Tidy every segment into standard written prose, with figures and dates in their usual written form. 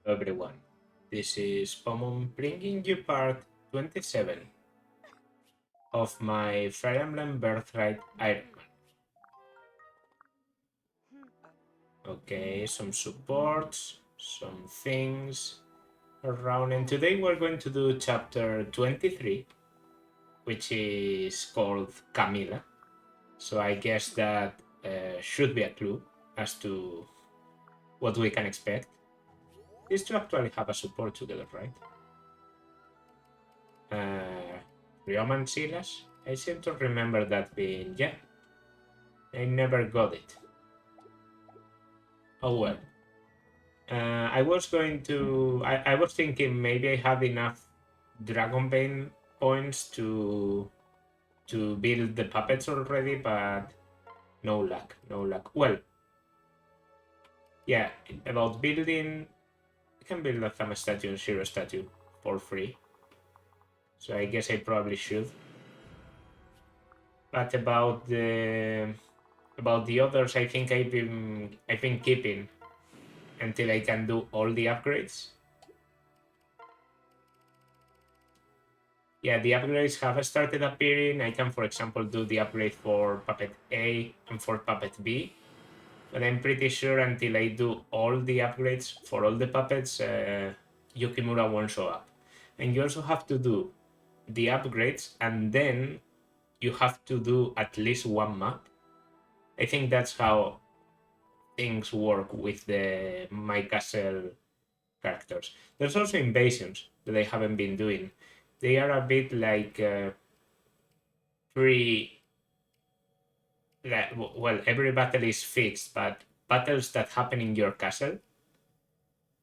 everyone. This is Pomon bringing you part 27 of my Fire Emblem Birthright Ironman. Okay, some supports, some things around, and today we're going to do chapter 23, which is called Camila. So I guess that should be a clue as to what we can expect. Is to actually have a support together, right? Ryoman Silas? I seem to remember that being, yeah. I never got it. Oh well. I was going to... I was thinking maybe I had enough Dragon Bane points to build the puppets already, but no luck, no luck. Well, yeah, about building... I can build a Thumb statue and Shiro statue for free. So I guess I probably should. But about the others, I think I've been keeping until I can do all the upgrades. Yeah, the upgrades have started appearing. I can, for example, do the upgrade for Puppet A and for Puppet B. But I'm pretty sure until I do all the upgrades for all the puppets, Yukimura won't show up. And you also have to do the upgrades, and then you have to do at least one map. I think that's how things work with the My Castle characters. There's also invasions that I haven't been doing. They are a bit like well, every battle is fixed, but battles that happen in your castle,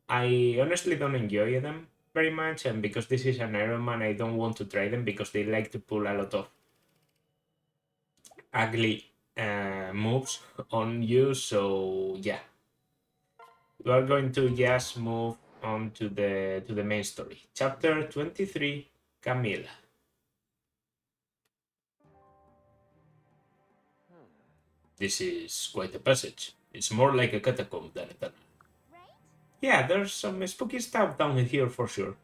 I honestly don't enjoy them very much, and because this is an Ironman, I don't want to try them because they like to pull a lot of ugly moves on you. So yeah, we are going to just move on to the main story. Chapter 23, Camila. This is quite a passage. It's more like a catacomb than a tunnel. Yeah, there's some spooky stuff down here for sure.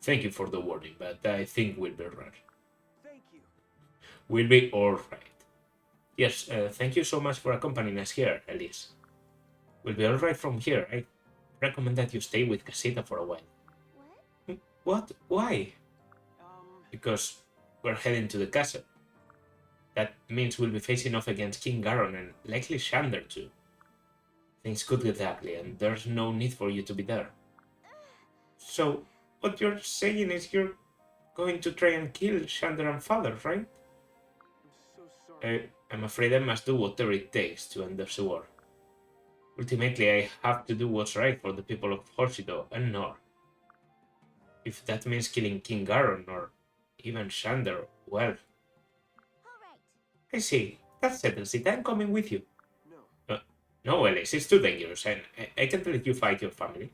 Thank you for the warning, but I think we'll be right. Thank you. We'll be alright. Yes, thank you so much for accompanying us here, Elise. We'll be alright from here. I recommend that you stay with Casita for a while. What? Why? Because we're heading to the castle. That means we'll be facing off against King Garon and likely Shander too. Things could get ugly, and there's no need for you to be there. So, what you're saying is you're going to try and kill Shander and Father, right? I'm so sorry. I'm afraid I must do whatever it takes to end this war. Ultimately, I have to do what's right for the people of Horshido and Nor. If that means killing King Garon or even Shander, well... I see. That settles it. I'm coming with you. No. No, Ellis, it's too dangerous, and I can't let you fight your family.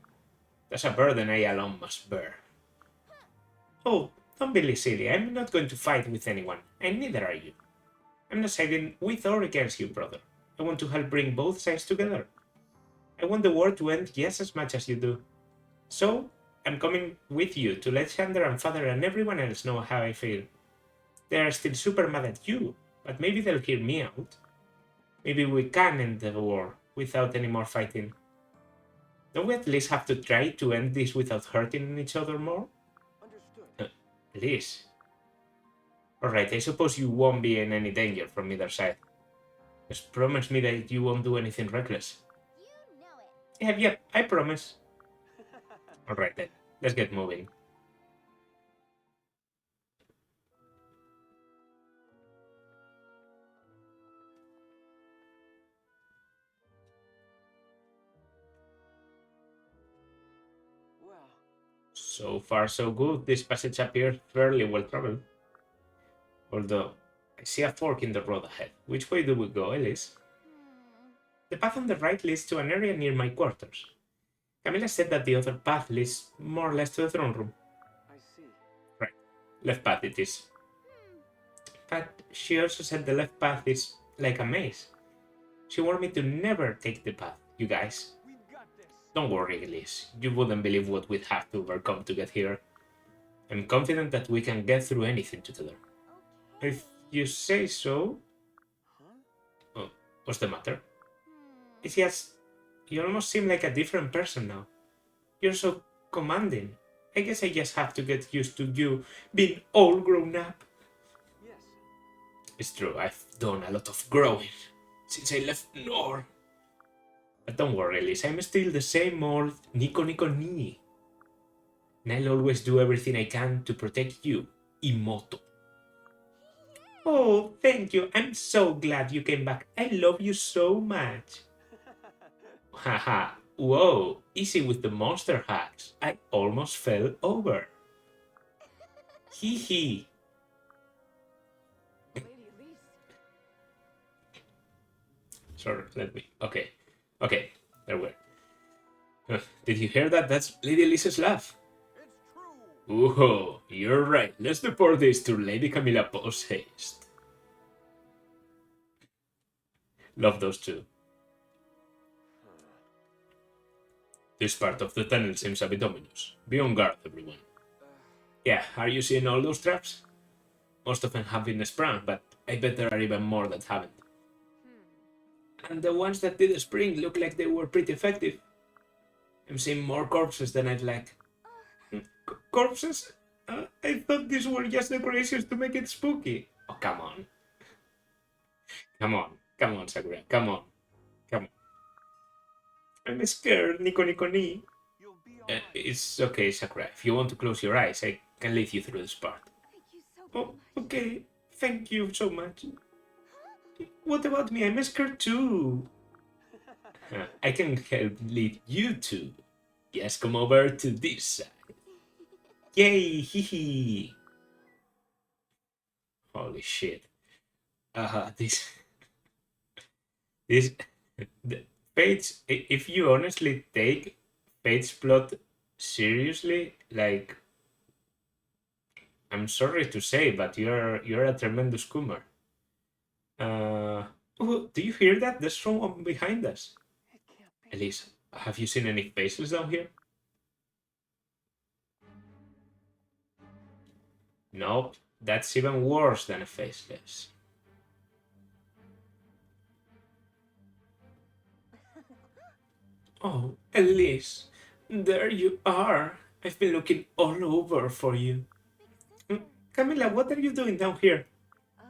That's a burden I alone must bear. Oh, don't be silly. I'm not going to fight with anyone, and neither are you. I'm not siding with or against you, brother. I want to help bring both sides together. I want the war to end just as much as you do. So, I'm coming with you to let Shander and Father and everyone else know how I feel. They are still super mad at you, but maybe they'll hear me out. Maybe we can end the war without any more fighting. Don't we at least have to try to end this without hurting each other more? Understood. Please. Alright, I suppose you won't be in any danger from either side. Just promise me that you won't do anything reckless. You know it. Yep, I promise. Alright then, let's get moving. Well, So far so good, this passage appears fairly well traveled. Although, I see a fork in the road ahead. Which way do we go, Elise? The path on the right leads to an area near my quarters. Camila said that the other path leads more or less to the throne room. I see. Right, left path it is. But she also said the left path is like a maze. She warned me to never take the path, you guys. We've got this. Don't worry, Elise. You wouldn't believe what we'd have to overcome to get here. I'm confident that we can get through anything together. If you say so. Huh? Oh, what's the matter? Hmm. It's just, you almost seem like a different person now. You're so commanding. I guess I just have to get used to you being all grown up. Yes. It's true, I've done a lot of growing since I left Nor. But don't worry, Liz, I'm still the same old Nico Nico Ni. And I'll always do everything I can to protect you, Imoto. Oh, thank you. I'm so glad you came back. I love you so much. Haha. Whoa, easy with the monster hacks. I almost fell over. Hee hee. Lady Elise. Sorry, let me. Okay. Okay, there we are. Did you hear that? That's Lady Elisa's laugh. It's true. Ooh, you're right. Let's report this to Lady Camilla post haste. Love those two. This part of the tunnel seems a bit ominous. Be on guard, everyone. Yeah, are you seeing all those traps? Most of them have been sprung, but I bet there are even more that haven't. And the ones that did spring look like they were pretty effective. I'm seeing more corpses than I'd like. Corpses? I thought these were just decorations to make it spooky. Oh, come on. Come on. Come on, Sakura. Come on. Come on. I'm scared, Nico Nico Ni. You'll be alright. It's okay, Sakura. If you want to close your eyes, I can lead you through this part. Thank you so Oh, much. okay. Thank you so much. What about me? I'm scared too. I can help lead you too. Just come over to this side. Yay! Hee hee! Holy shit. This... This... The Fate's... If you honestly take Fate's plot seriously, like... I'm sorry to say, but you're a tremendous coomer. Oh, do you hear that? There's someone behind us. It can't be. Elise, have you seen any faces down here? Nope, that's even worse than a faceless. Oh, Elise, there you are. I've been looking all over for you. Big sister. Camilla, what are you doing down here? Oh.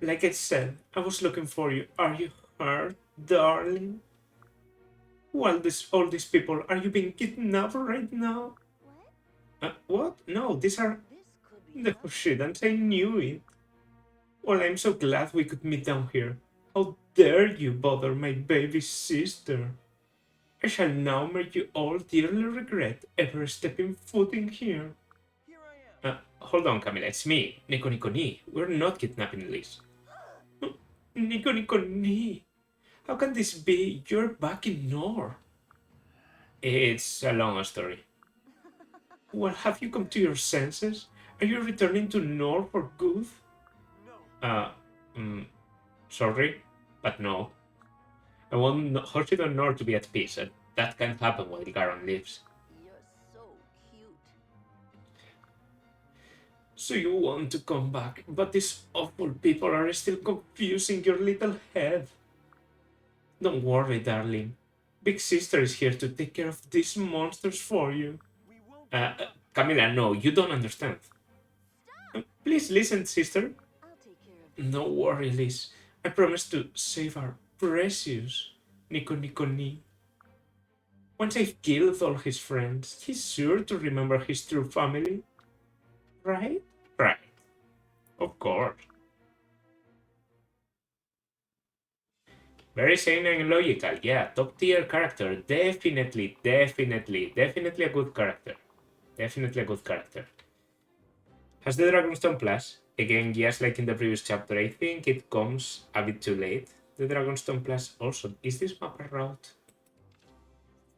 Like I said, I was looking for you. Are you hurt, darling? All these people, are you being kidnapped right now? What? What? No, these are This could be the fun. shit, I knew it. Well, I'm so glad we could meet down here. How dare you bother my baby sister? I shall now make you all dearly regret ever stepping foot in here. Here I am. Hold on, Camila, it's me, Nico Nico Ni. We're not kidnapping Liz. Nico Nico Ni. How can this be? You're back in Nor. It's a long story. Well, have you come to your senses? Are you returning to Nor for good? No. Sorry, but no. I want Hoshid and Nor to be at peace, and that can't happen while Garon lives. You're so cute. So you want to come back, but these awful people are still confusing your little head. Don't worry, darling. Big Sister is here to take care of these monsters for you. We won't. Camila, no, you don't understand. Please listen, sister. I'll take care of No worry, Liz. I promise to save our precious Nico Nico Ni. Once I've killed all his friends, he's sure to remember his true family. Right? Right. Of course. Very sane and logical. Yeah, top tier character. Definitely a good character. Definitely a good character. Has the Dragonstone Plus? Again, just like in the previous chapter, I think it comes a bit too late. The Dragonstone Plus also. Is this map a route?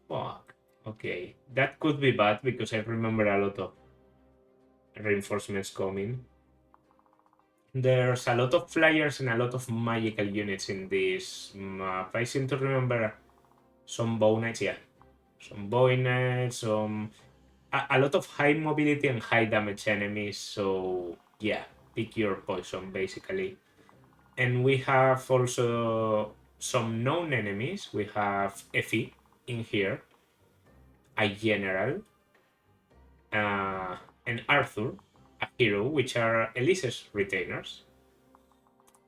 Fuck. Okay. That could be bad because I remember a lot of reinforcements coming. There's a lot of flyers and a lot of magical units in this map. I seem to remember some bow knights, yeah. some boy knights, some a lot of high mobility and high damage enemies. So yeah, pick your poison basically. And we have also some known enemies. We have Effie in here, a general, uh, and Arthur, a hero, which are Elise's retainers.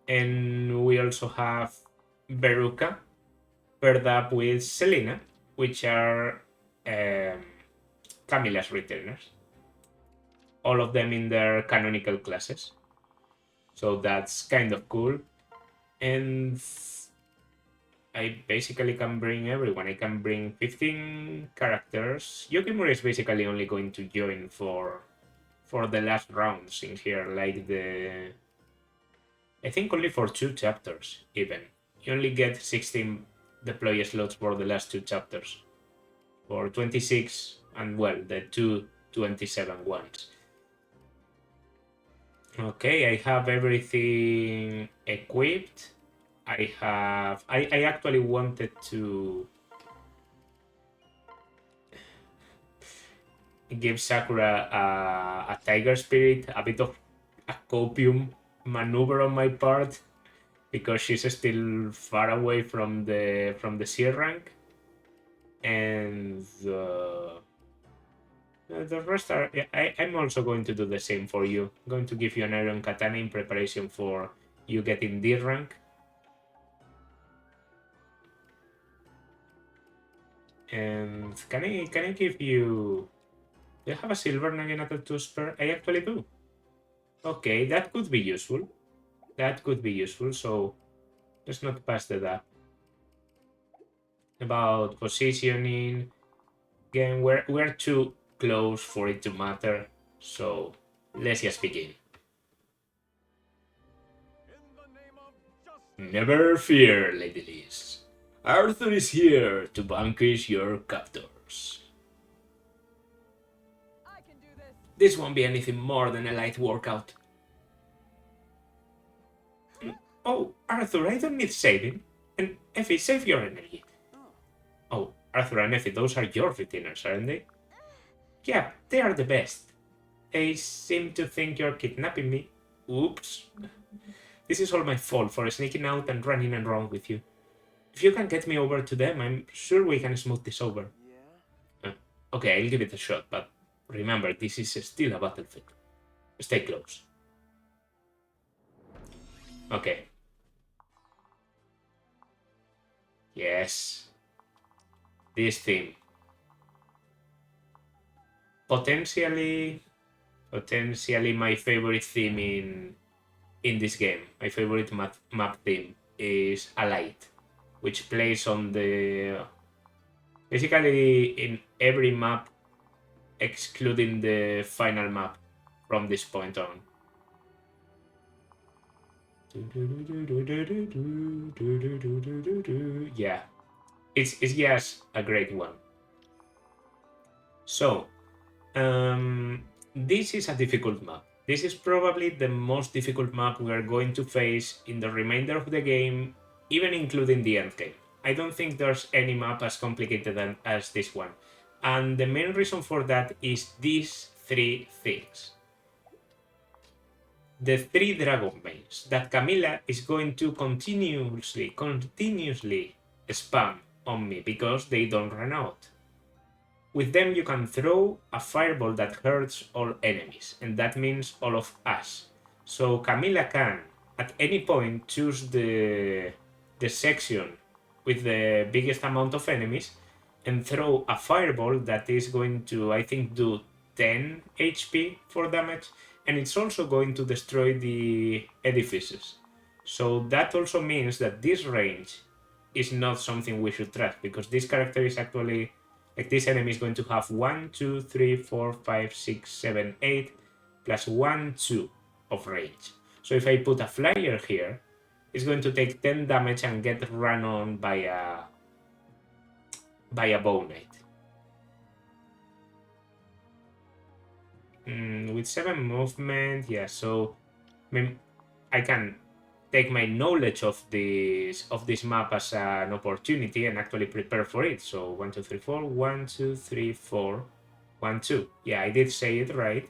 And we also have Veruca paired up with Selena, which are um, Camilla's retainers. All of them in their canonical classes. So that's kind of cool. And I basically can bring everyone. I can bring 15 characters. Yukimura is basically only going to join for the last rounds in here, like the... I think only for 2 chapters, even. You only get 16 deploy slots for the last 2 chapters. For 26, and well, the 2 27 ones. Okay, I have everything equipped. I actually wanted to give Sakura a tiger spirit, a bit of a copium maneuver on my part, because she's still far away from the C rank, and the rest are. I'm also going to do the same for you. I'm going to give you an iron katana in preparation for you getting D rank. And can I give you? Do you have a silver Naginata to spare? I actually do. Okay, that could be useful. That could be useful. So let's not pass that up. About positioning. Again, we're too close for it to matter. So let's just begin. Never fear, Lady Liz. Arthur is here to vanquish your captors. I can do this. This won't be anything more than a light workout. Oh, Arthur, I don't need saving. And Effie, save your energy. Oh, Arthur and Effie, those are your retainers, aren't they? Yeah, they are the best. They seem to think you're kidnapping me. Oops. This is all my fault for sneaking out and running around with you. If you can get me over to them, I'm sure we can smooth this over. Yeah. Okay, I'll give it a shot, but remember, this is still a battlefield. Stay close. Okay. Yes. This theme. Potentially my favorite theme in this game. My favorite map theme is a light, which plays on the... basically in every map excluding the final map from this point on. Yeah, it's just a great one. So, this is a difficult map. This is probably the most difficult map we are going to face in the remainder of the game, even including the endgame. I don't think there's any map as complicated as this one. And the main reason for that is these 3 things. The 3 dragon mains that Camilla is going to continuously spam on me because they don't run out. With them you can throw a fireball that hurts all enemies, and that means all of us. So Camilla can, at any point, choose the section with the biggest amount of enemies and throw a fireball that is going to, I think, do 10 HP for damage, and it's also going to destroy the edifices. So that also means that this range is not something we should trust, because this character is actually... like, this enemy is going to have 1, 2, 3, 4, 5, 6, 7, 8, plus 1, 2 of range. So if I put a flyer here, it's going to take 10 damage and get run on by a bow knight. With 7 movement, yeah, so I mean, I can take my knowledge of this map as an opportunity and actually prepare for it. So 1, 2, 3, 4, 1, 2, 3, 4, 1, 2. Yeah, I did say it right.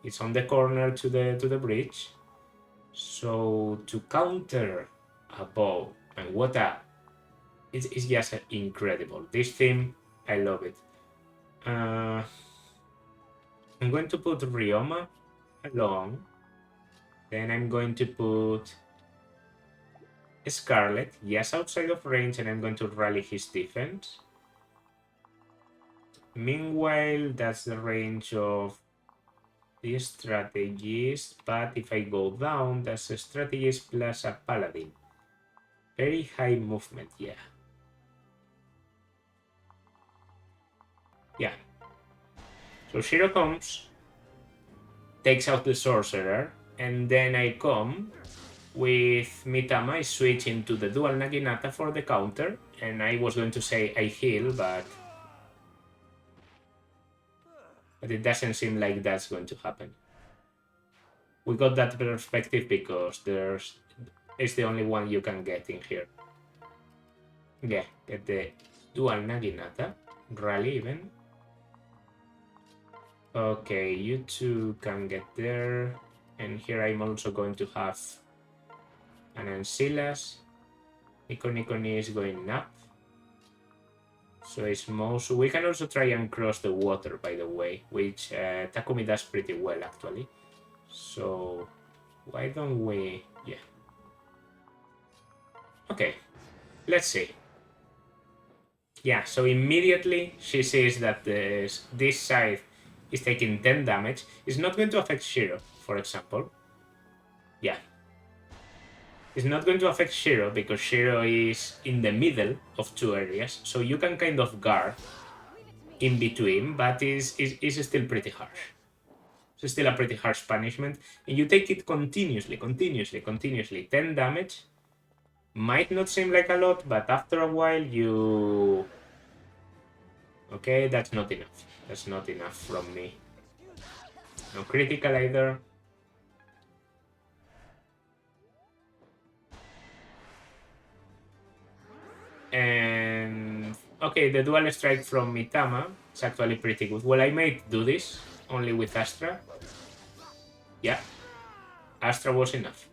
It's on the corner to the bridge. So to counter a bow, and what a it's just incredible. This theme, I love it. I'm going to put Ryoma along. Then I'm going to put Scarlet, yes, outside of range, and I'm going to rally his defense. Meanwhile, that's the range of the strategist, but if I go down, that's a strategist plus a paladin. Very high movement, yeah. Yeah. So Shiro comes, takes out the sorcerer, and then I come with Mitama. I switch into the dual Naginata for the counter, and I was going to say I heal, but it doesn't seem like that's going to happen. We got that perspective because it's the only one you can get in here. Yeah, get the dual Naginata, rally even. Okay, you two can get there. And here I'm also going to have an Ancilas. Nikoni is going up. So it's most... We can also try and cross the water, by the way, which Takumi does pretty well, actually. So why don't we... Yeah. Okay, let's see. Yeah, so immediately she sees that this side is taking 10 damage. It's not going to affect Shiro, for example. Yeah. It's not going to affect Shiro because Shiro is in the middle of two areas, so you can kind of guard in between, but is still pretty harsh. It's still a pretty harsh punishment, and you take it continuously. 10 damage might not seem like a lot, but after a while you... Okay, that's not enough. That's not enough from me. No critical either. And okay, the dual strike from Mitama is actually pretty good. Well, I might do this only with Astra. Yeah, Astra was enough.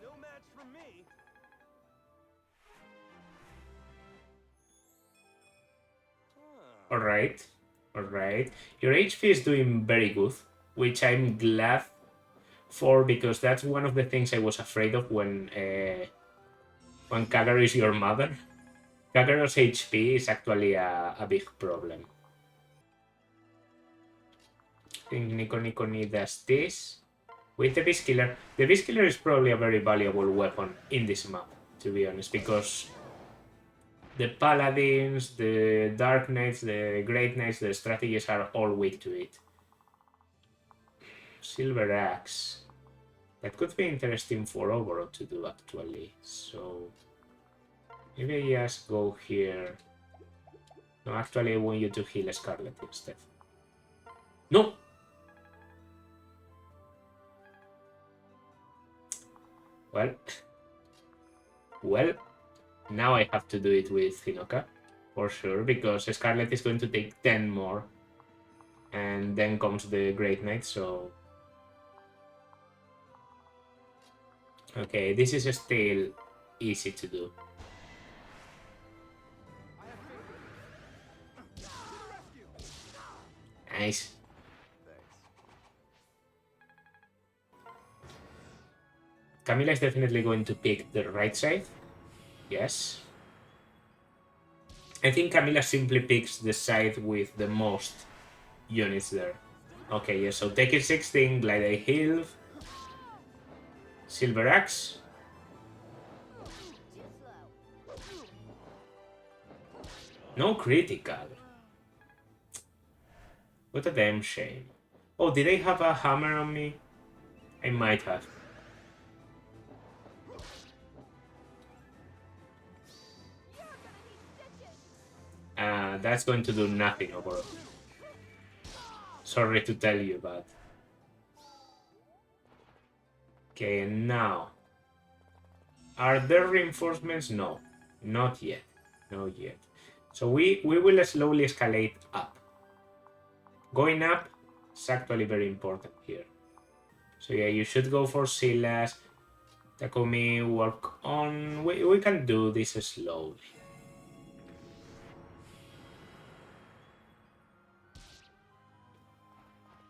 Alright, alright. Your HP is doing very good, which I'm glad for because that's one of the things I was afraid of when Kagero is your mother. Kagero's HP is actually a big problem. I think Nikoni does this with the Beast Killer. The Beast Killer is probably a very valuable weapon in this map, to be honest, because the Paladins, the Dark Knights, the Great Knights, the strategies are all weak to it. Silver Axe. That could be interesting for Overlord to do, actually. So maybe I just go here. No, actually, I want you to heal Scarlet instead. No! Well, now I have to do it with Hinoka, for sure, because Scarlet is going to take 10 more. And then comes the Great Knight, so... Okay, this is still easy to do. Nice. Camila is definitely going to pick the right side. Yes. I think Camila simply picks the side with the most units there. Okay, yeah, so take it 16, Glide a Heal, Silver Axe. No critical. What a damn shame. Oh, did I have a hammer on me? I might have. That's going to do nothing overall. Sorry to tell you, but... Okay, and now... Are there reinforcements? No, not yet. Not yet. So we will slowly escalate up. Going up is actually very important here. So yeah, you should go for Silas. Takumi, work on... We can do this slowly.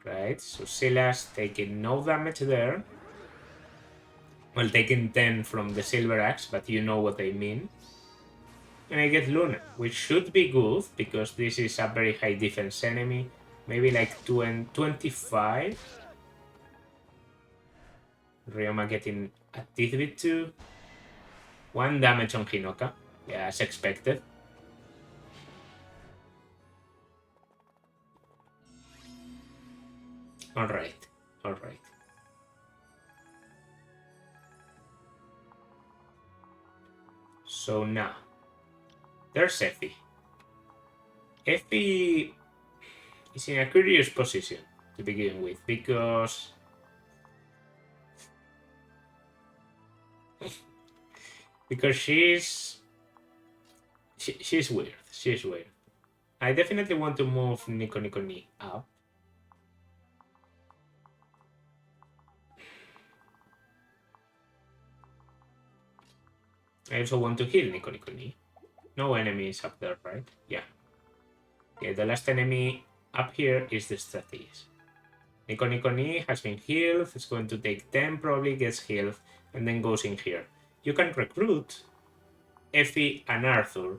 Right, so Silas taking no damage there. Well, taking 10 from the Silver Axe, but you know what I mean. And I get Luna, which should be good, because this is a very high defense enemy. Maybe like 25. Ryoma getting a tidbit too. 1 damage on Hinoka. Yeah, as expected. Alright, alright. So now, there's Effie. Effie is in a curious position to begin with, because she's weird. She's weird. I definitely want to move Nico Nico Ni up. I also want to heal Nico Nico Ni. No enemies up there, right? Yeah. Okay, the last enemy up here is the strategist. Nico Nico Ni has been healed. It's going to take 10, probably gets healed, and then goes in here. You can recruit Effie and Arthur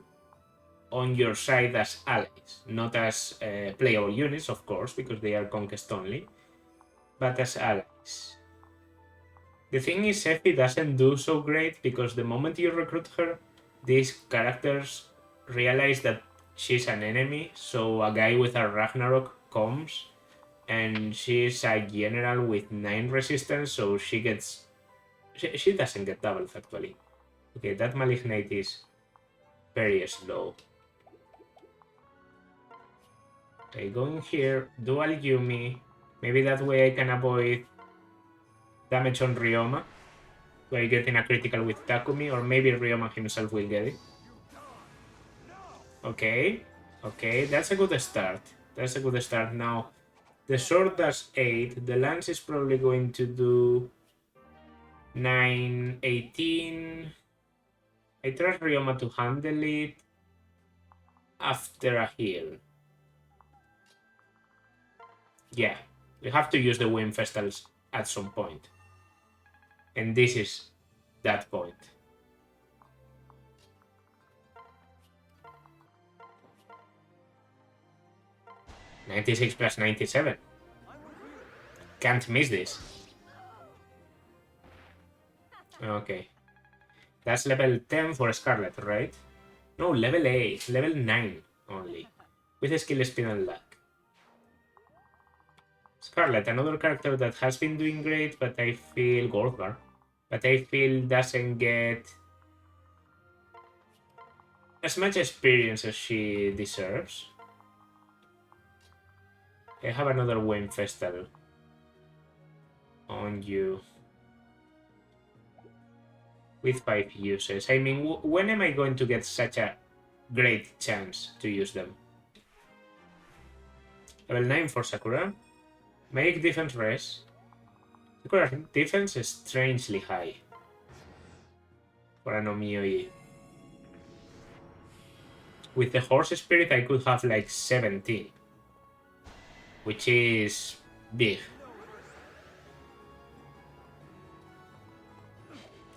on your side as allies, not as playable units, of course, because they are conquest only, but as allies. The thing is, Effie doesn't do so great, because the moment you recruit her, these characters realize that she's an enemy, so a guy with a Ragnarok comes, and she's a general with 9 resistance, so she gets... She doesn't get doubles, actually. Okay, that Malignate is very slow. Okay, going here, dual Yumi. Maybe that way I can avoid damage on Ryoma by getting a critical with Takumi, or maybe Ryoma himself will get it. Okay, okay, that's a good start. That's a good start. Now, the sword does 8, the lance is probably going to do 9, 18. I trust Ryoma to handle it after a heal. Yeah, we have to use the Wind Festals at some point. And this is that point. +96 plus 97. Can't miss this. Okay. That's level 10 for Scarlet, right? No, level 8. Level 9 only. With skill, speed, and luck. Scarlet, another character that has been doing great, but I feel... Goldbar. But I feel doesn't get as much experience as she deserves. I have another Wind Festal on you. With 5 uses. I mean, when am I going to get such a great chance to use them? Level 9 for Sakura. Make defense res. Sakura defense is strangely high for an Omioi. With the Horse Spirit, I could have like 17, which is big.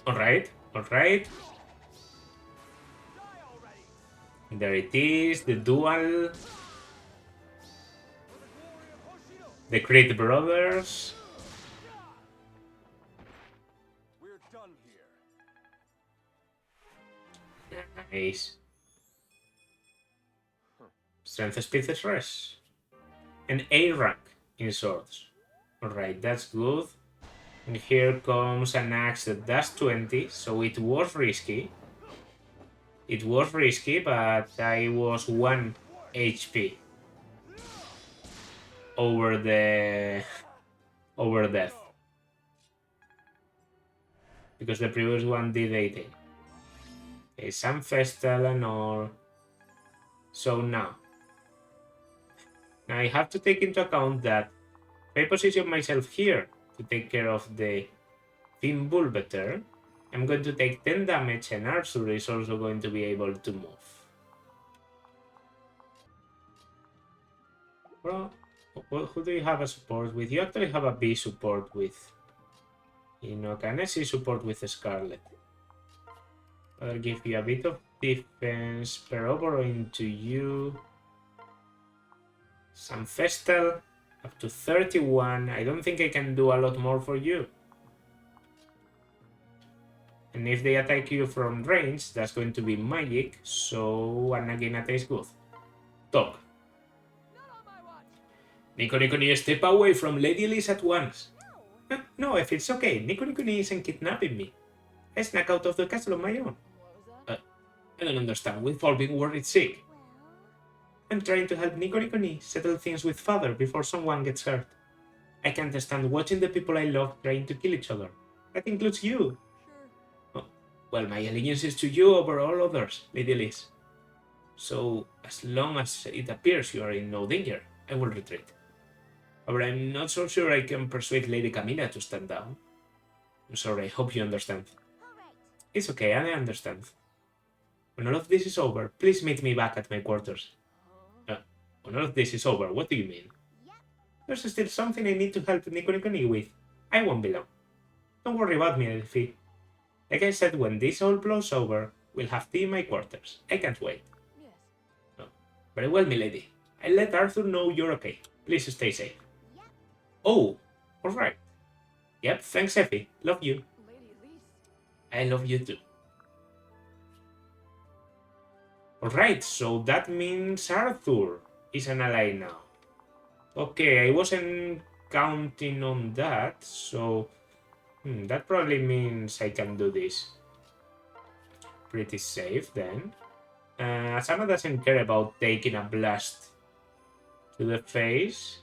Alright, alright. There it is, the dual. The Creed Brothers. We're done here. Nice. Strength, speed, res. And A rank in swords. Alright, that's good. And here comes an axe that does 20, so it was risky. It was risky, but I was 1 HP over the... over death. because the previous one did 18. Okay, some Festal and all. So now I have to take into account that if I position myself here to take care of the Thin Bull better, I'm going to take 10 damage and Arthur is also going to be able to move. Well, who do you have a support with? You actually have a B support with Enoch and a C support with Scarlet. I'll give you a bit of defense, Peroboro into you. Some Festal, up to 31. I don't think I can do a lot more for you. And if they attack you from range, that's going to be magic, so Anaginata is good. Talk. Nico Niconi, step away from Lady Elise at once. No, if it's okay, Nico Niconi isn't kidnapping me. I snuck out of the castle on my own. I don't understand, we've all been worried sick. I'm trying to help Nico Niconi settle things with father before someone gets hurt. I can't stand watching the people I love trying to kill each other. That includes you. Well, my allegiance is to you over all others, Lady Elise. So, as long as it appears you are in no danger, I will retreat. However, I'm not so sure I can persuade Lady Camilla to stand down. I'm sorry, I hope you understand. It's okay, I understand. When all of this is over, please meet me back at my quarters. When all of this is over, what do you mean? There's still something I need to help Nico Niconi with. I won't be long. Don't worry about me, Elfie. Like I said, when this all blows over, we'll have tea in my quarters. I can't wait. Yes. Oh, very well, milady. I'll let Arthur know you're okay. Please stay safe. Yep. Oh, alright. Yep, thanks, Effie. Love you. Lady Elise. I love you too. Alright, so that means Arthur is an ally now. Okay, I wasn't counting on that, so... that probably means I can do this pretty safe then. Asana doesn't care about taking a blast to the face.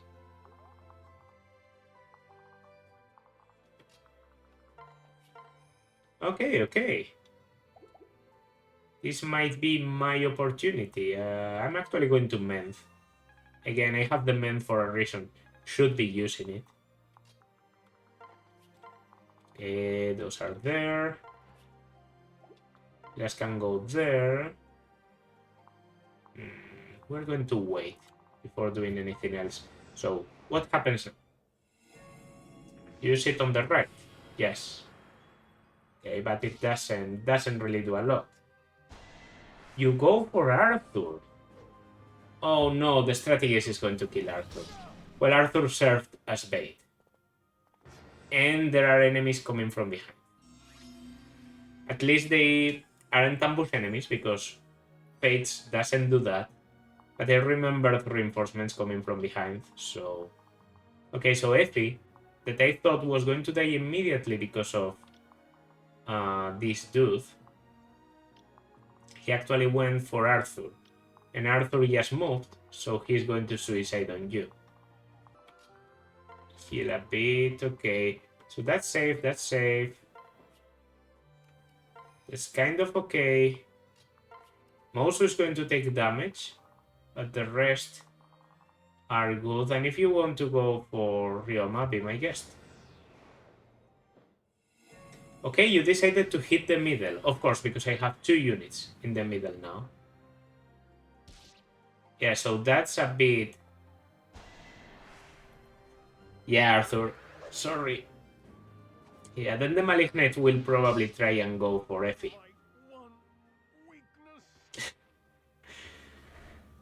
Okay. This might be my opportunity. I'm actually going to mend. Again, I have the mend for a reason. Should be using it. Okay, those are there. Let's can go there. We're going to wait before doing anything else. So, what happens? You sit on the right. Yes. Okay, but it doesn't really do a lot. You go for Arthur. Oh no, the strategist is going to kill Arthur. Well, Arthur served as bait. And there are enemies coming from behind. At least they aren't ambush enemies because Fates doesn't do that. But I remember the reinforcements coming from behind, so... Okay, so Effie, that I thought was going to die immediately because of this dude, he actually went for Arthur. And Arthur just moved, so he's going to suicide on you. Heal a bit, okay. So that's safe, that's safe. It's kind of okay. Mosu is going to take damage, but the rest are good. And if you want to go for Ryoma, be my guest. Okay, you decided to hit the middle. Of course, because I have 2 units in the middle now. Yeah, so that's a bit... Yeah, Arthur. Sorry. Yeah, then the Malignite will probably try and go for Effie.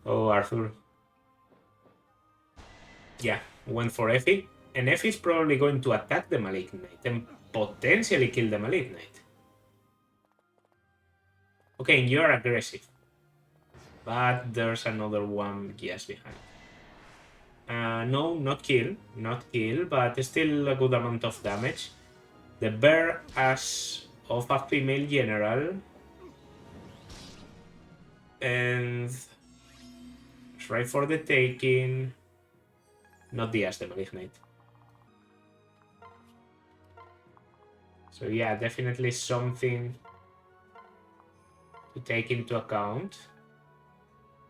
Oh, Arthur. Yeah, went for Effie. And Effie is probably going to attack the Malignite and potentially kill the Malignite. Okay, you're aggressive. But there's another one just behind. No, not kill, but still a good amount of damage. The bear ass of a female general. And it's right for the taking. Not the ass, the Malignite. So yeah, definitely something to take into account.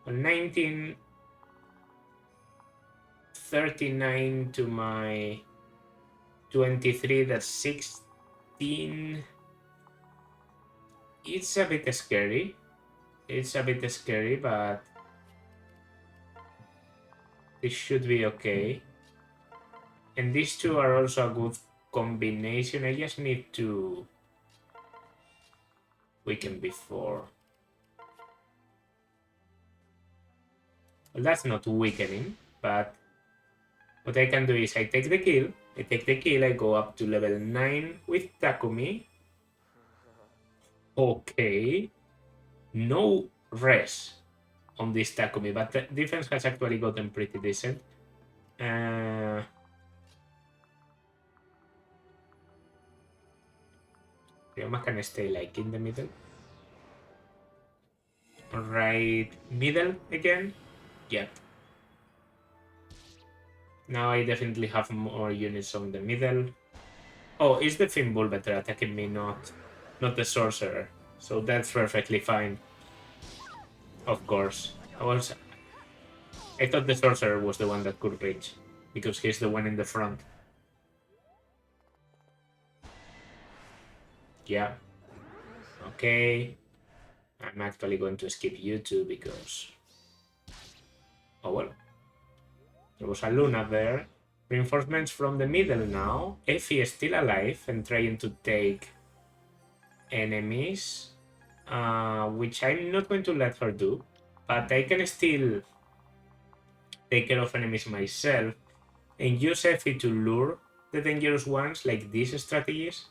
Well, 1939 to my 23, that's 16. It's a bit scary. It's a bit scary, but this should be okay. And these two are also a good combination. I just need to weaken before. Well, that's not weakening, but what I can do is I take the kill, I go up to level 9 with Takumi. Okay. No res on this Takumi, but the defense has actually gotten pretty decent. Ryoma can stay like in the middle. Right middle again? Yep. Now I definitely have more units on the middle. Oh, is the Fimbul better attacking me, not the sorcerer? So that's perfectly fine. Of course. I thought the sorcerer was the one that could reach, because he's the one in the front. Yeah. Okay. I'm actually going to skip you two because... Oh well. There was a Luna there. Reinforcements from the middle now. Effie is still alive and trying to take enemies. Which I'm not going to let her do. But I can still take care of enemies myself and use Effie to lure the dangerous ones, like these strategies.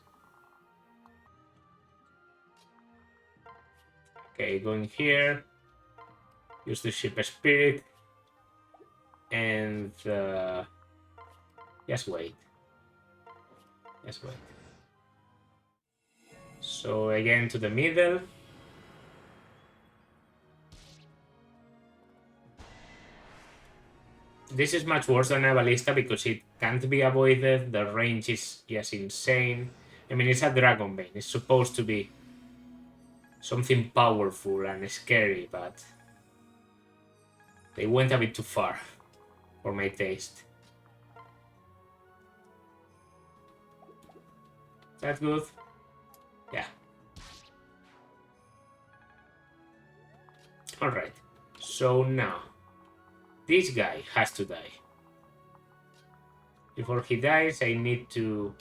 Okay, going here. Use the ship spirit. And just wait. Just wait. So again to the middle. This is much worse than a ballista because it can't be avoided. The range is just insane. I mean, it's a Dragon Bane. It's supposed to be something powerful and scary, but they went a bit too far for my taste. That's good. Yeah. Alright. So now, this guy has to die. Before he dies, I need to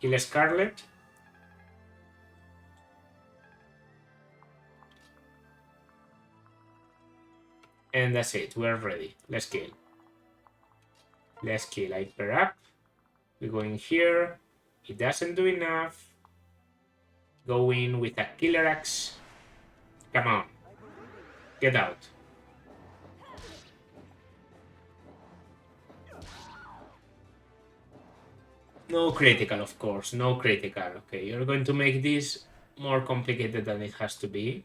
kill Scarlet. And that's it. We're ready. Let's kill. Let's kill. I pair up. We go in here. He doesn't do enough. Go in with a killer axe. Come on. Get out. No critical, of course. No critical. Okay, you're going to make this more complicated than it has to be.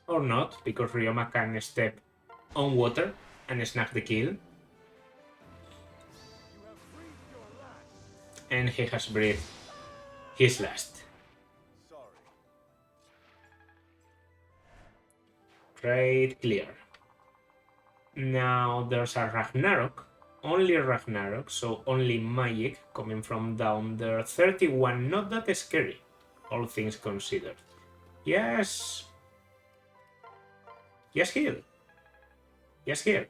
Or not, because Ryoma can step on water and snap the kill. And he has breathed his last. Great, clear. Now there's a Ragnarok. Only Ragnarok, so only magic coming from down there. 31, not that scary, all things considered. Yes. Yes, heal. Yes, heal.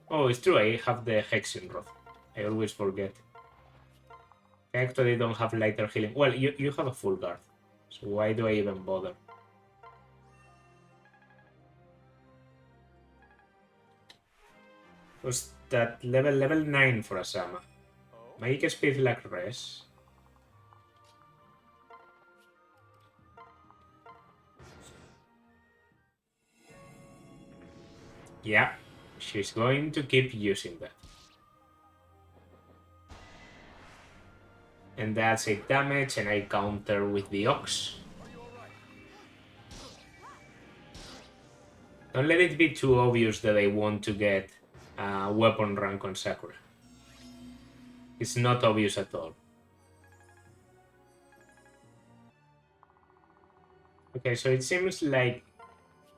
Oh, it's true, I have the Hexing Rod. I always forget. I actually don't have lighter healing. Well, you have a full guard, so why do I even bother? Was that level 9 for Asama? Magic speed like res. Yeah, she's going to keep using that. And that's 8 damage, and I counter with the Ox. Don't let it be too obvious that I want to get weapon rank on Sakura. It's not obvious at all. Okay, so it seems like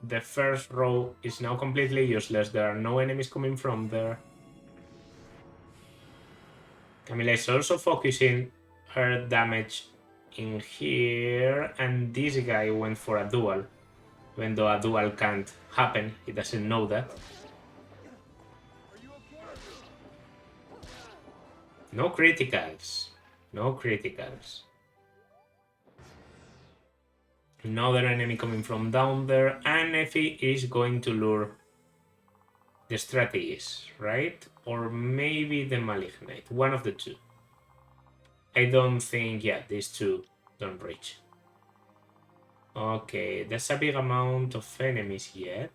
the first row is now completely useless. There are no enemies coming from there. Camila is also focusing her damage in here, and this guy went for a duel. Even though a duel can't happen, he doesn't know that. No criticals. No criticals. Another enemy coming from down there, and Effie is going to lure the strategist, right? Or maybe the malignite. One of the two. I don't think, yeah, these two don't reach. Okay, there's a big amount of enemies yet.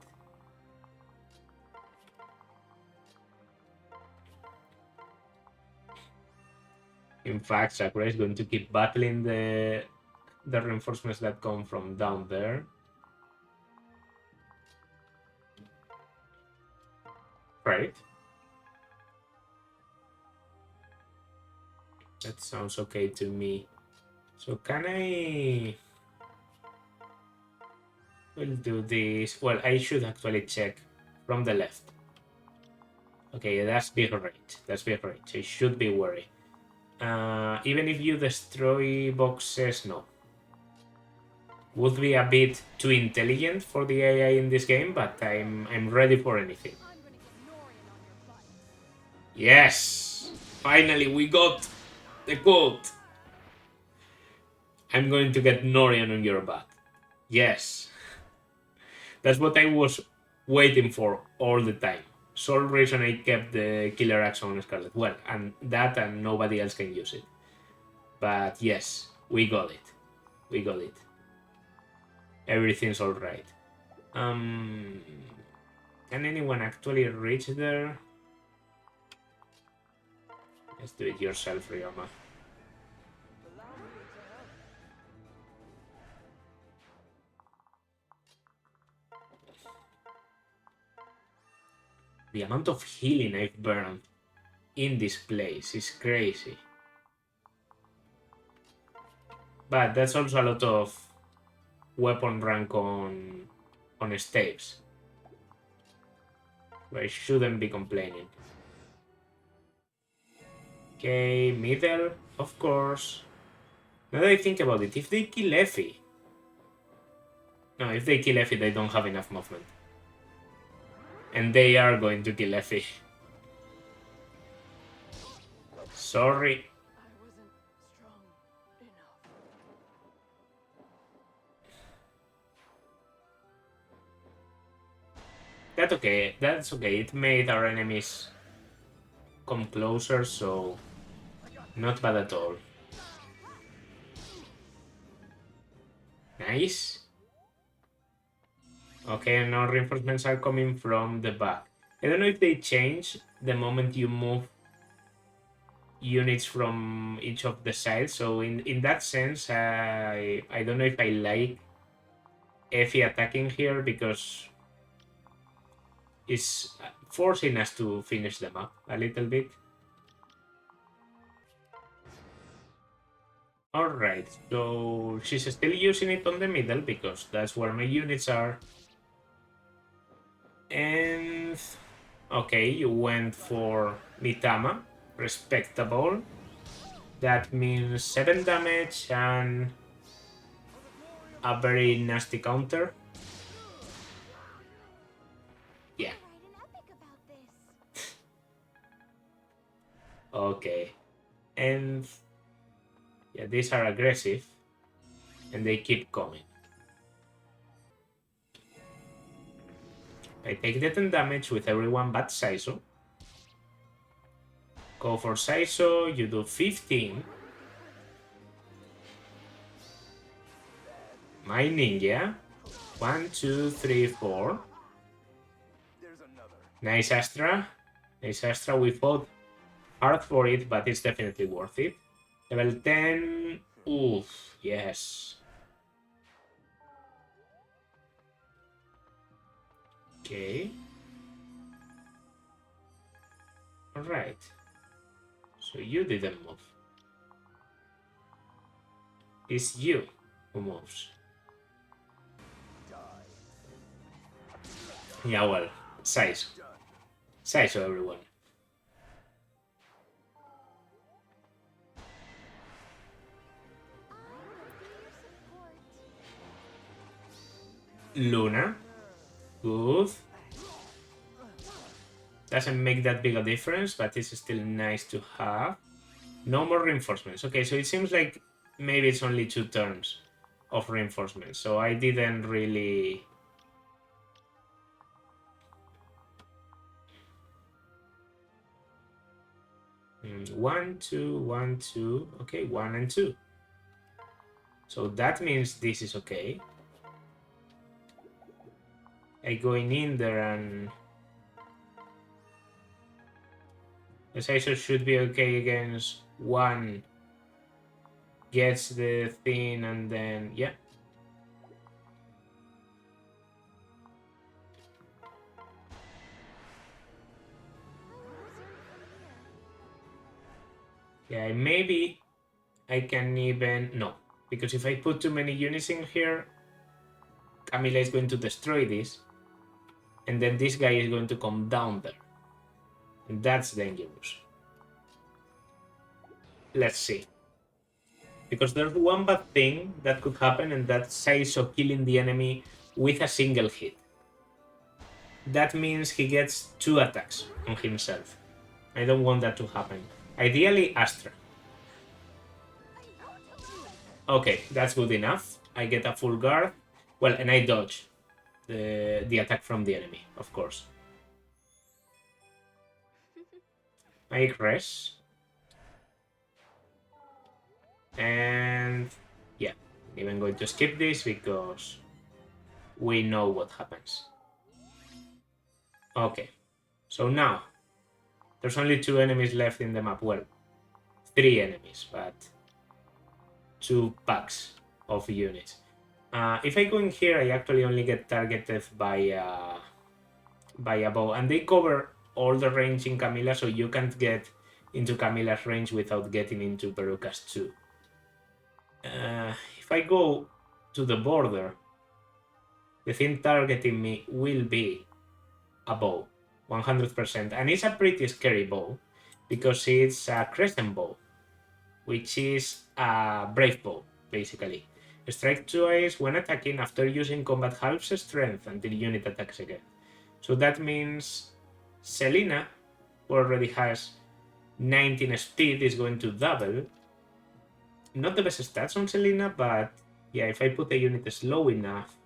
In fact, Sakura is going to keep battling the reinforcements that come from down there. Right. That sounds okay to me. So can I... We'll do this. Well, I should actually check from the left. Okay, that's big range. That's big range. I should be worried. Even if you destroy boxes, no. Would be a bit too intelligent for the AI in this game, but I'm ready for anything. Yes! Finally, we got the quote! I'm going to get Norian on your back. Yes. That's what I was waiting for all the time. Sole reason I kept the killer axe on Scarlet. Well, and that and nobody else can use it. But yes, we got it. We got it. Everything's alright. Can anyone actually reach there? Let's do it yourself, Ryoma. The amount of healing I've burned in this place is crazy. But that's also a lot of weapon rank on staves. I shouldn't be complaining. Okay, middle, of course. Now that I think about it, if they kill Effie... No, if they kill Effie, they don't have enough movement. And they are going to kill Effie. Sorry. I wasn't strong enough. That's okay. That's okay. It made our enemies come closer, so not bad at all. Nice. Okay, now reinforcements are coming from the back. I don't know if they change the moment you move units from each of the sides. So in that sense, I don't know if I like Effie attacking here because it's forcing us to finish them up a little bit. Alright, so she's still using it on the middle because that's where my units are. And... okay, you went for Mitama. Respectable. That means 7 damage and a very nasty counter. Yeah. Okay. And... yeah, these are aggressive. And they keep coming. I take the 10 damage with everyone but Saizo. Go for Saizo, you do 15. My ninja. 1, 2, 3, 4. Nice Astra. Nice Astra, we fought hard for it, but it's definitely worth it. Level 10. Oof, yes. Okay. Alright. So you didn't move. It's you who moves. Yeah, well, size. Size of everyone. Luna. Good. Doesn't make that big a difference, but it's still nice to have. No more reinforcements. Okay, so it seems like maybe it's only 2 turns of reinforcements. So I didn't really... One, two, 1, 2. Okay, 1 and 2. So that means this is okay. I going in there and... The Scissor should be okay against 1. Gets the thing and then... Yeah. Yeah, maybe I can even... No, because if I put too many units in here, Camila is going to destroy this, and then this guy is going to come down there. And that's dangerous. Let's see. Because there's one bad thing that could happen, and that's Saizo killing the enemy with a single hit. That means he gets 2 attacks on himself. I don't want that to happen. Ideally, Astra. Okay, that's good enough. I get a full guard. Well, and I dodge the attack from the enemy, of course. I rest. And yeah, I'm even going to skip this because we know what happens. Okay, so now there's only 2 enemies left in the map. Well, 3 enemies, but 2 packs of units. If I go in here, I actually only get targeted by a bow, and they cover all the range in Camila, so you can't get into Camila's range without getting into Veruca's too. If I go to the border, the thing targeting me will be a bow, 100%, and it's a pretty scary bow because it's a crescent bow, which is a brave bow, basically. Strike twice when attacking after using combat halves strength until unit attacks again. So that means Selena, who already has 19 speed, is going to double. Not the best stats on Selena, but yeah, if I put the unit slow enough,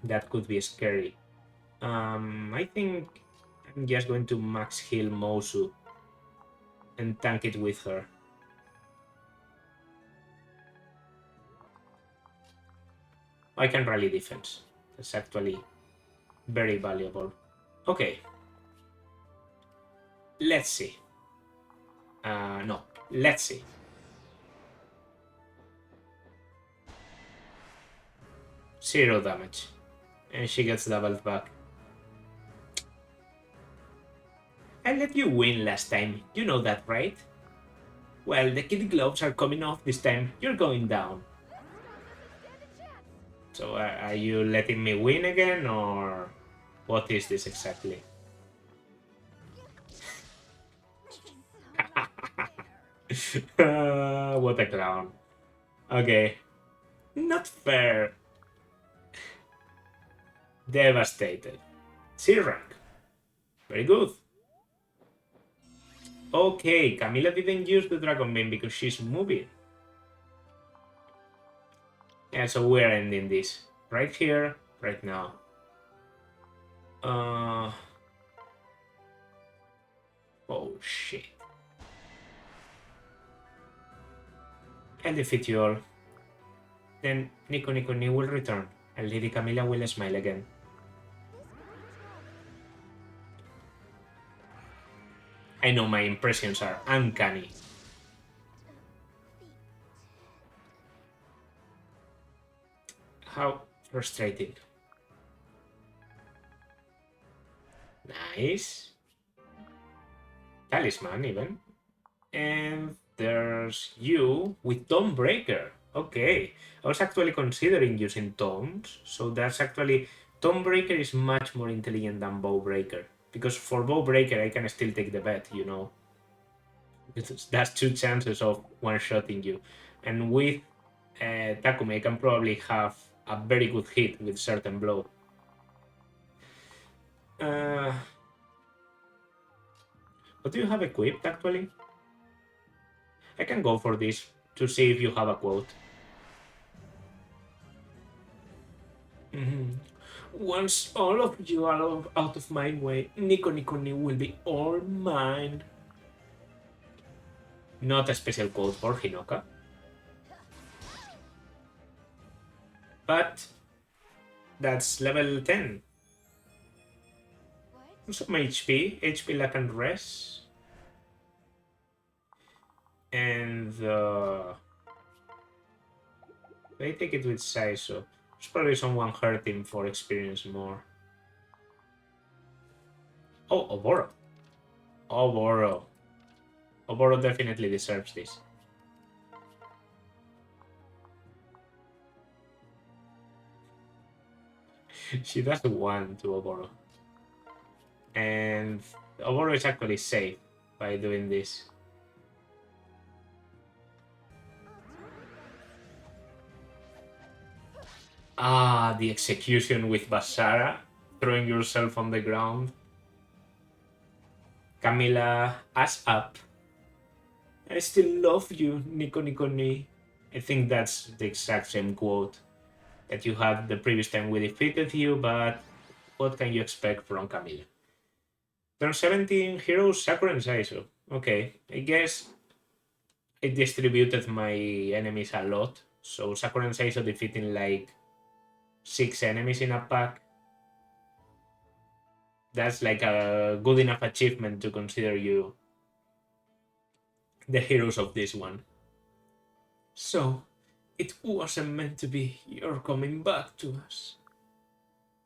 that could be scary. I think I'm just going to max heal Mosu and tank it with her. I can rally defense. That's actually very valuable. Okay. Let's see. No, let's see. Zero damage. And she gets doubled back. I let you win last time. You know that, right? Well, the kid gloves are coming off this time. You're going down. So are you letting me win again, or what is this exactly? What a clown. Okay. Not fair. Devastated. C rank. Very good. Okay, Camila didn't use the Dragon Beam because she's moving. Yeah, so we're ending this. Right here, right now. Oh, shit. I'll defeat you all. Then Nico Ni will return, and Lady Camila will smile again. I know my impressions are uncanny. How frustrating. Nice. Talisman, even. And there's you with Dawnbreaker. Okay. I was actually considering using Tomes, so that's actually... Dawnbreaker is much more intelligent than Bowbreaker. Because for Bowbreaker, I can still take the bet, you know. That's 2 chances of one-shotting you. And with Takumi, I can probably have a very good hit with certain blow. What do you have equipped, actually? I can go for this to see if you have a quote. Once all of you are out of my way, Nico Nico Ni will be all mine. Not a special quote for Hinoka. But that's level 10. What? Some HP lack and rest. And I take it with Saiso. There's probably someone hurting for experience more. Oh, Oboro. Oboro. Oboro definitely deserves this. She does 1 to Oboro. And Oboro is actually safe by doing this. Ah, the execution with Basara, throwing yourself on the ground. Camila, ass up. I still love you, Nico Nico Ni. I think that's the exact same quote that you had the previous time we defeated you, but what can you expect from Camila? Turn 17 heroes, Sakura and Saizo. Okay, I guess I distributed my enemies a lot, so Sakura and Saizo defeating like 6 enemies in a pack. That's like a good enough achievement to consider you the heroes of this one. So, it wasn't meant to be. You're coming back to us.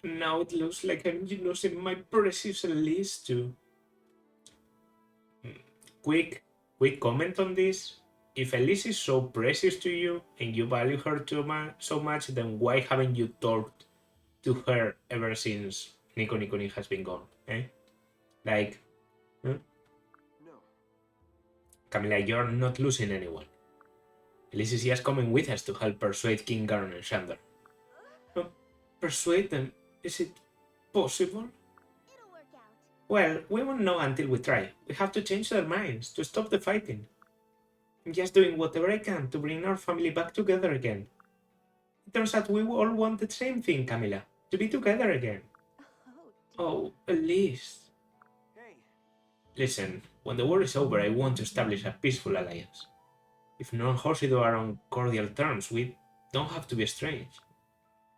Now it looks like I'm losing my precious Elise too. Quick comment on this. If Elise is so precious to you and you value her so much, then why haven't you talked to her ever since Nico Nico Ni has been gone? Eh? Like, No. Camila, you're not losing anyone. Elise is just coming with us to help persuade King Garon and Shander. Persuade them? Is it possible? It'll work out. Well, we won't know until we try. We have to change their minds, to stop the fighting. I'm just doing whatever I can to bring our family back together again. It turns out we all want the same thing, Camila. To be together again. Oh, Elise. Hey, Listen, when the war is over, I want to establish a peaceful alliance. If non Hoshido are on cordial terms, we don't have to be estranged.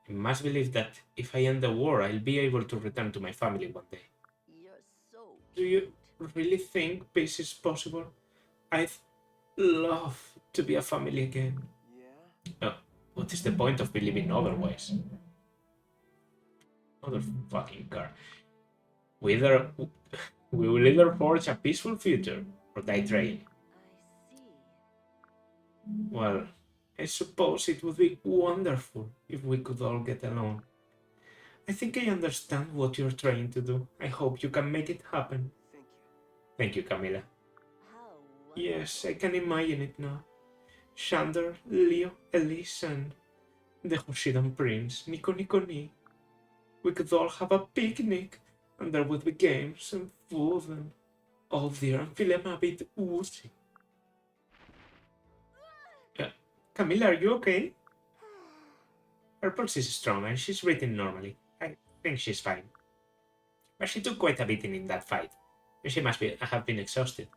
I must believe that if I end the war, I'll be able to return to my family one day. You're so Do you really think peace is possible? I'd love to be a family again. yeah? What is the point of believing otherwise? Other fucking car. We will either forge a peaceful future or die trying. I see. Well, I suppose it would be wonderful if we could all get along. I think I understand what you're trying to do. I hope you can make it happen. Thank you. Thank you, Camila. How Yes, I can imagine it now. Shander, Leo, Elise, and the Hoshidan Prince, Nico Nico Ni. We could all have a picnic, and there would be games and food and... Oh dear, I'm feeling a bit woozy. Camila, are you okay? Her pulse is strong and she's breathing normally. I think she's fine. But she took quite a beating in that fight, and she must have been exhausted.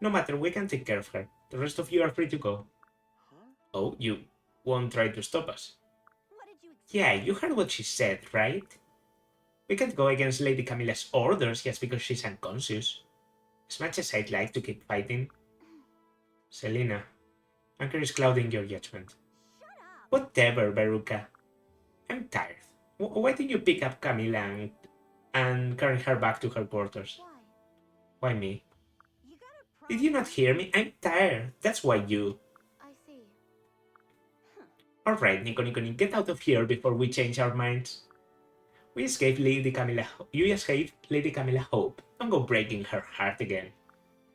No matter, we can take care of her. The rest of you are free to go. Huh? Oh, you won't try to stop us? What did you expect? Yeah, you heard what she said, right? We can't go against Lady Camilla's orders just because she's unconscious. As much as I'd like to keep fighting. Selena, anger is clouding your judgment. Shut up. Whatever, Veruca. I'm tired. Why don't you pick up Camilla and carry her back to her quarters? Why? Why me? Did you not hear me? I'm tired. That's why you... I see. Alright, Nico, get out of here before we change our minds. You escaped Lady Camilla Hope. Don't go breaking her heart again.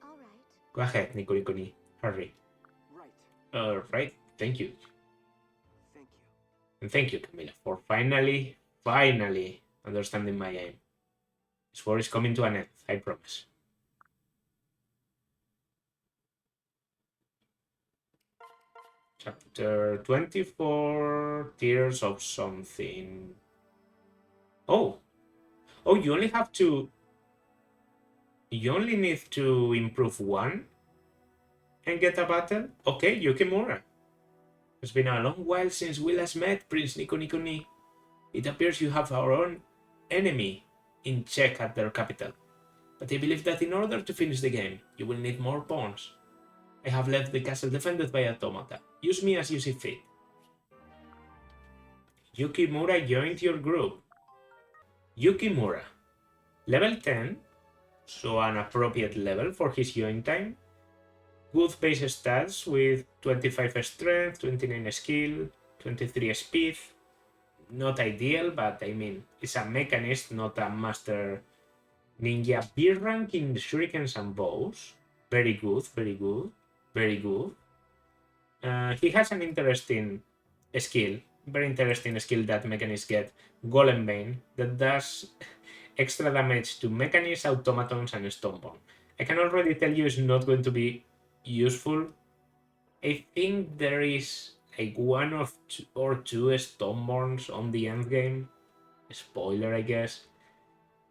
All right. Go ahead, Nico. Hurry. Right. Alright, thank you. Thank you. And thank you, Camilla, for finally understanding my aim. This war is coming to an end, I promise. Chapter 24, Tears of Something. Oh, you only have to... You only need to improve one and get a battle? Okay, Yukimura. It's been a long while since we last met, Prince Nico. It appears you have our own enemy in check at their capital. But I believe that in order to finish the game, you will need more pawns. I have left the castle defended by automata. Use me as you see fit. Yukimura joined your group. Yukimura. Level 10, so an appropriate level for his join time. Good base stats with 25 strength, 29 skill, 23 speed. Not ideal, but I mean, it's a mechanist, not a master ninja. B rank in the shurikens and bows. Very good. He has an interesting skill, very interesting skill that mechanists get, Golem Bane, that does extra damage to mechanists, automatons, and stoneborn. I can already tell you it's not going to be useful. I think there is like one or two stoneborns on the end game. Spoiler, I guess.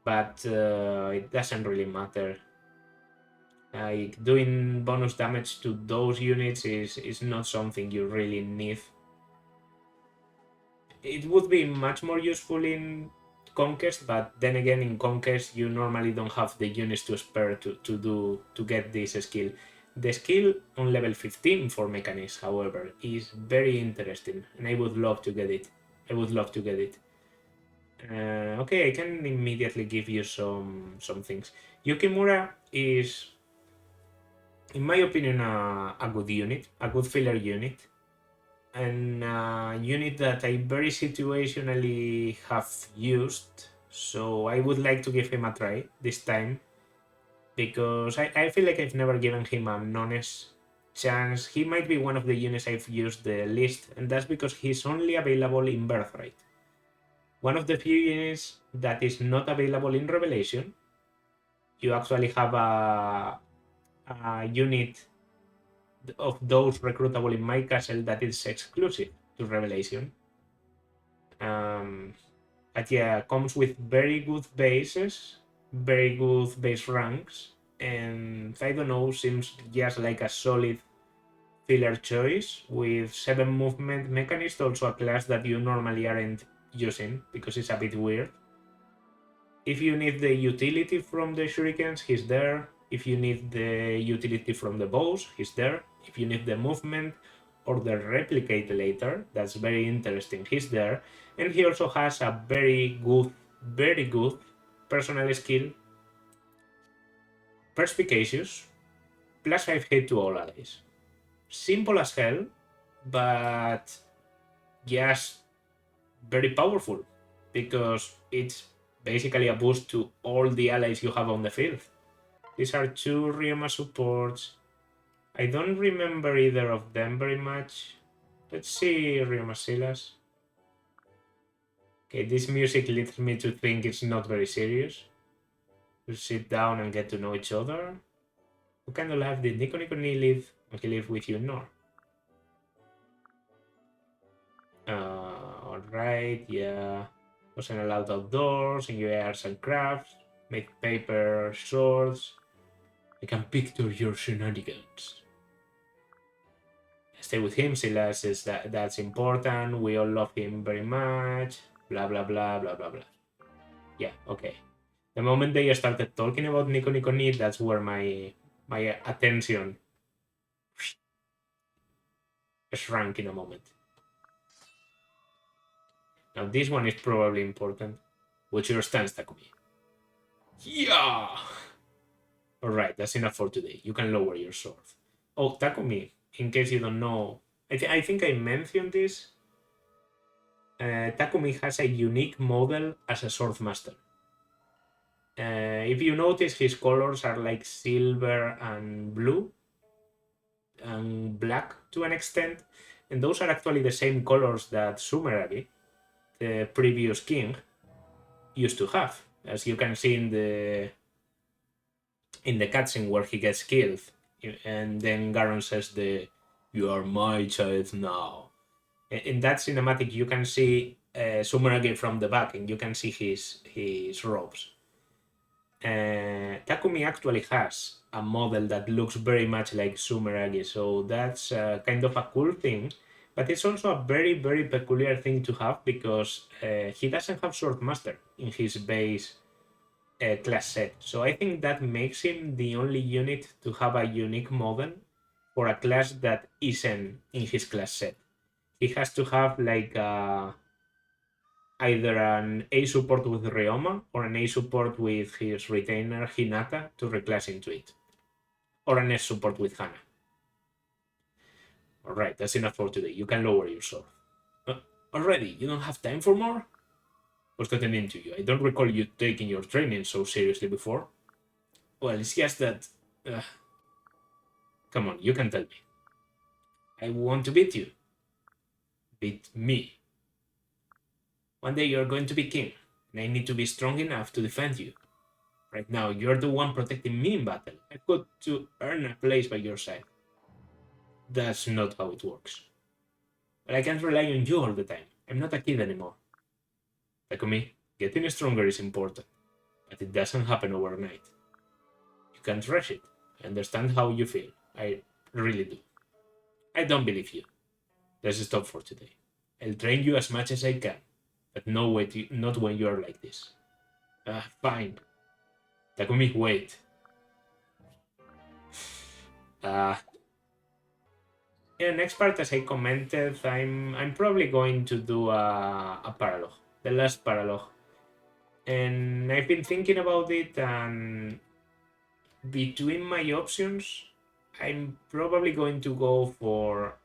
But it doesn't really matter. Like, doing bonus damage to those units is not something you really need. It would be much more useful in Conquest, but then again, in Conquest you normally don't have the units to spare to get this skill. The skill on level 15 for mechanics, however, is very interesting, and I would love to get it. Okay, I can immediately give you some things. Yukimura is, in my opinion, a good unit, a good filler unit, and a unit that I very situationally have used, so I would like to give him a try this time, because I feel like I've never given him an honest chance. He might be one of the units I've used the least, and that's because he's only available in Birthright. One of the few units that is not available in Revelation. You actually have a unit of those recruitable in my castle that is exclusive to Revelation. But yeah, comes with very good bases, very good base ranks, and I don't know, seems just like a solid filler choice with 7 movement mechanist, also a class that you normally aren't using because it's a bit weird. If you need the utility from the shurikens, he's there. If you need the utility from the bows, he's there. If you need the movement or the replicate later, that's very interesting, he's there. And he also has a very good personal skill, Perspicacious, plus 5 hit to all allies. Simple as hell, but just very powerful, because it's basically a boost to all the allies you have on the field. These are 2 Ryoma supports. I don't remember either of them very much. Let's see Ryoma Silas. Okay, this music leads me to think it's not very serious. We sit down and get to know each other. What kind of life did Nico live when he lived with you? No. Alright, yeah. Wasn't allowed outdoors, enjoy arts and crafts, make paper swords. I can picture your shenanigans. Stay with him, Silas, that's important. We all love him very much. Blah blah blah blah blah blah. Yeah, okay. The moment they started talking about Nico, that's where my attention shrank in a moment. Now this one is probably important. What's your stance, Takumi? Yeah! Alright, that's enough for today. You can lower your sword. Oh, Takumi, in case you don't know, I think I mentioned this. Takumi has a unique model as a sword master. If you notice, his colors are like silver and blue and black to an extent, and those are actually the same colors that Sumeragi, the previous king, used to have, as you can see in the cutscene where he gets killed, and then Garon says "You are my child now." In that cinematic, you can see Sumeragi from the back, and you can see his robes. Takumi actually has a model that looks very much like Sumeragi, so that's kind of a cool thing. But it's also a very, very peculiar thing to have because he doesn't have Swordmaster in his base class set. So I think that makes him the only unit to have a unique model for a class that isn't in his class set. He has to have like either an A support with Ryoma or an A support with his retainer Hinata to reclass into it. Or an S support with Hana. Alright, that's enough for today. You can lower your sword. Already? You don't have time for more? What's gotten into you? I don't recall you taking your training so seriously before. Well, it's just that... come on, you can tell me. I want to beat you. Beat me. One day you're going to be king, and I need to be strong enough to defend you. Right now, you're the one protecting me in battle. I've got to earn a place by your side. That's not how it works. But I can't rely on you all the time. I'm not a kid anymore. Takumi, getting stronger is important, but it doesn't happen overnight. You can't rush it. I understand how you feel. I really do. I don't believe you. Let's stop for today. I'll train you as much as I can, but no way not when you're like this. Fine. Takumi, wait. Yeah, next part, as I commented, I'm probably going to do a paralogue, the last paralogue, and I've been thinking about it, and between my options, I'm probably going to go for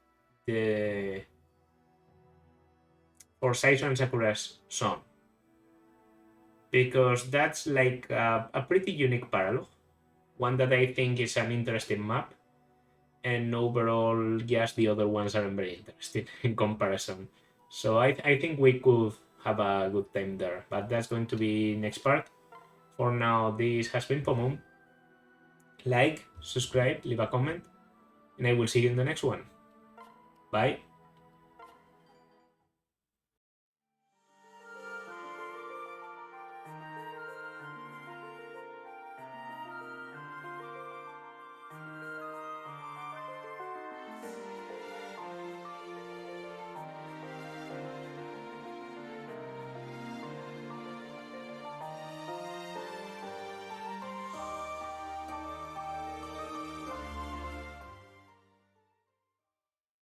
Saizo and Sakura's son, because that's like a pretty unique paralogue, one that I think is an interesting map, and overall, yes, the other ones aren't very interesting in comparison. So I think we could have a good time there, but that's going to be next part. For now, this has been Pomum. Like, subscribe, leave a comment, and I will see you in the next one. Bye.